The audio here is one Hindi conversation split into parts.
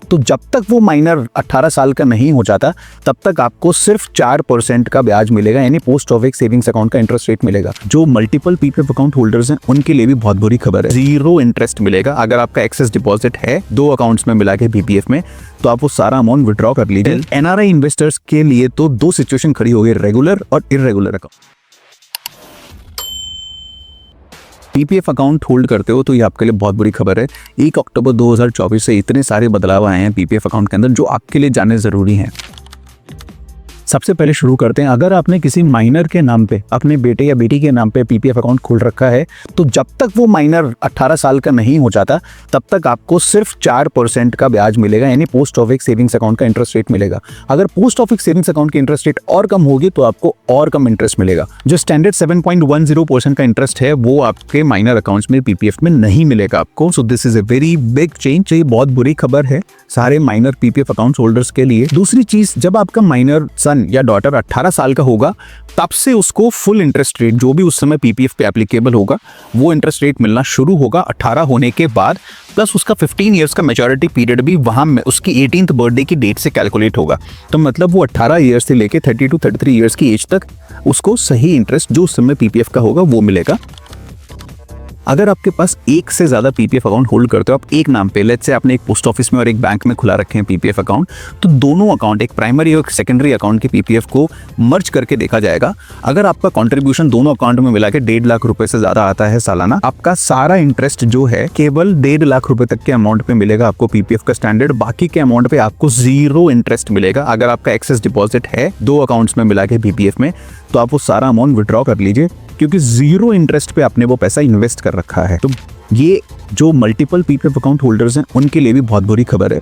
तो जब तक वो माइनर 18 साल का नहीं हो जाता तब तक आपको सिर्फ 4% का ब्याज मिलेगा, यानी पोस्ट ऑफिस सेविंग्स अकाउंट का इंटरेस्ट रेट मिलेगा। जो मल्टीपल पीपीएफ अकाउंट होल्डर्स हैं उनके लिए भी बहुत बुरी खबर है, 0 इंटरेस्ट मिलेगा। अगर आपका एक्सेस डिपॉजिट है 2 अकाउंट्स में मिला के पीपीएफ में, तो आप वो सारा अमाउंट विड्रॉ कर लीजिए। एनआरआई इन्वेस्टर्स के लिए तो 2 सिचुएशन खड़ी हो गई, रेगुलर और irregular account. PPF account hold करते हो तो ये आपके लिए बहुत बुरी खबर है। 1 अक्टूबर 2024 से इतने सारे बदलाव आए हैं पीपीएफ अकाउंट के अंदर जो आपके लिए जानने जरूरी हैं। सबसे पहले शुरू करते हैं, अगर आपने किसी माइनर के नाम पे, अपने बेटे या बेटी के नाम पे पीपीएफ अकाउंट खोल रखा है, तो जब तक वो माइनर 18 साल का नहीं हो जाता तब तक आपको सिर्फ 4% का ब्याज मिलेगा, यानी पोस्ट ऑफिस सेविंग्स अकाउंट का इंटरेस्ट रेट मिलेगा। अगर पोस्ट ऑफिस सेविंग्स अकाउंट की इंटरेस्ट रेट और कम होगी तो आपको और कम इंटरेस्ट मिलेगा। जो स्टैंडर्ड 7.10% का इंटरेस्ट है वो आपके माइनर अकाउंट्स में पीपीएफ में नहीं मिलेगा आपको। So this is a very big change. ये बहुत बुरी खबर है सारे माइनर पीपीएफ अकाउंट होल्डर्स के लिए। दूसरी चीज, जब आपका माइनर सन या डॉटर 18 साल का होगा तब से उसको फुल इंटरेस्ट रेट जो भी उस समय पीपीएफ पे एप्लीकेबल होगा वो इंटरेस्ट रेट मिलना शुरू होगा 18 होने के बाद, प्लस उसका 15 इयर्स का मैच्योरिटी पीरियड भी वहां में उसकी 18th बर्थडे की डेट से कैलकुलेट होगा। तो मतलब वो 18 इयर्स से लेके 30 to 33 इयर्स की एज तक उसको सही इंटरेस्ट जो उस समय पीपीएफ का होगा वो मिलेगा। अगर आपके पास एक से ज्यादा पीपीएफ अकाउंट होल्ड करते हो, आप एक नाम पे, लेट्स से आपने एक पोस्ट ऑफिस में और एक बैंक में खुला रखे हैं पीपीएफ अकाउंट, तो दोनों अकाउंट, एक प्राइमरी और एक सेकेंडरी अकाउंट के पीपीएफ को मर्ज करके देखा जाएगा। अगर आपका कंट्रीब्यूशन दोनों अकाउंट में मिला के 1.5 लाख रुपए से ज्यादा आता है सालाना, आपका सारा इंटरेस्ट जो है केवल 1.5 लाख रुपए तक के अमाउंट पे मिलेगा आपको पीपीएफ का स्टैंडर्ड। बाकी के अमाउंट पे आपको 0 इंटरेस्ट मिलेगा। अगर आपका एक्सेस डिपॉजिट है 2 अकाउंट्स में मिला के पीपीएफ में, तो आप वो सारा अमाउंट विड्रॉ कर लीजिए, क्योंकि 0 इंटरेस्ट पे आपने वो पैसा इन्वेस्ट कर रखा है। तो ये जो मल्टीपल पीपीएफ अकाउंट होल्डर्स हैं उनके लिए भी बहुत बुरी खबर है।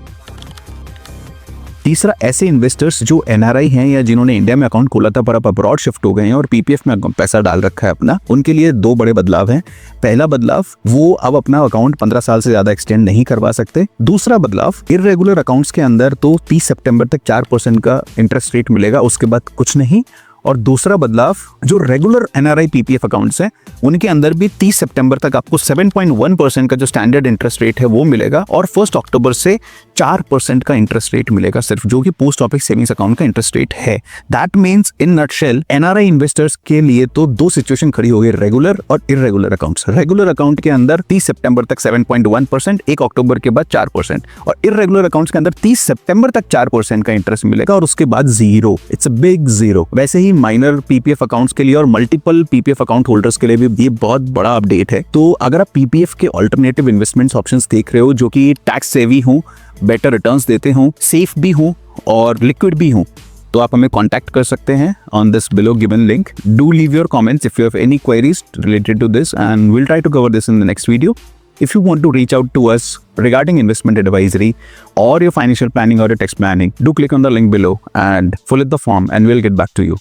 तीसरा, ऐसे इन्वेस्टर्स जो एनआरआई हैं या जिन्होंने इंडिया में अकाउंट खोला था पर अब अब्रॉड शिफ्ट हो गए हैं और पीपीएफ में पैसा डाल रखा है अपना, उनके लिए 2 बड़े बदलाव हैं। पहला बदलाव, वो अब अपना अकाउंट 15 साल से ज्यादा एक्सटेंड नहीं करवा सकते। दूसरा बदलाव, इर्रेगुलर अकाउंट्स के अंदर तो 30 सितंबर तक 4% का इंटरेस्ट रेट मिलेगा, उसके बाद कुछ नहीं। और दूसरा बदलाव, जो रेगुलर एनआरआई पीपीएफ अकाउंट्स हैं उनके अंदर भी 30 सितंबर तक आपको 7.1% का जो स्टैंडर्ड इंटरेस्ट रेट है वो मिलेगा, और 1 अक्टूबर से 4% का इंटरेस्ट रेट मिलेगा सिर्फ, जो कि पोस्ट ऑफिस सेविंग्स अकाउंट का इंटरेस्ट रेट है। That means in nutshell NRI investors के लिए तो 2 सिचुएशन खड़ी हो गई, रेगुलर और इर्रेगुलर अकाउंट्स। रेगुलर अकाउंट के अंदर 30 सितंबर तक 7.1%, 1 अक्टूबर के बाद 4%, और इर्रेगुलर अकाउंट्स के अंदर 30 सितंबर तक 4% का इंटरेस्ट मिलेगा और उसके बाद 0। It's a big 0। वैसे ही माइनर पीपीएफ अकाउंट्स के लिए और मल्टीपल पीपीएफ अकाउंट होल्डर्स के लिए भी ये बहुत बड़ा अपडेट है। तो अगर आप पीपीएफ के अल्टरनेटिव इन्वेस्टमेंट्स ऑप्शंस देख रहे हो जो कि टैक्स सेवी हो, बेटर रिटर्न्स देते हो, सेफ भी हो और लिक्विड भी हो, तो आप हमें कांटेक्ट कर सकते हैं on this below given link. Do leave your comments if you have any queries related to this and we'll try to cover this in the next video. If you want to reach out to us regarding investment advisory or your financial planning or your tax planning, do click on the link below and fill out the form and we'll get back to you.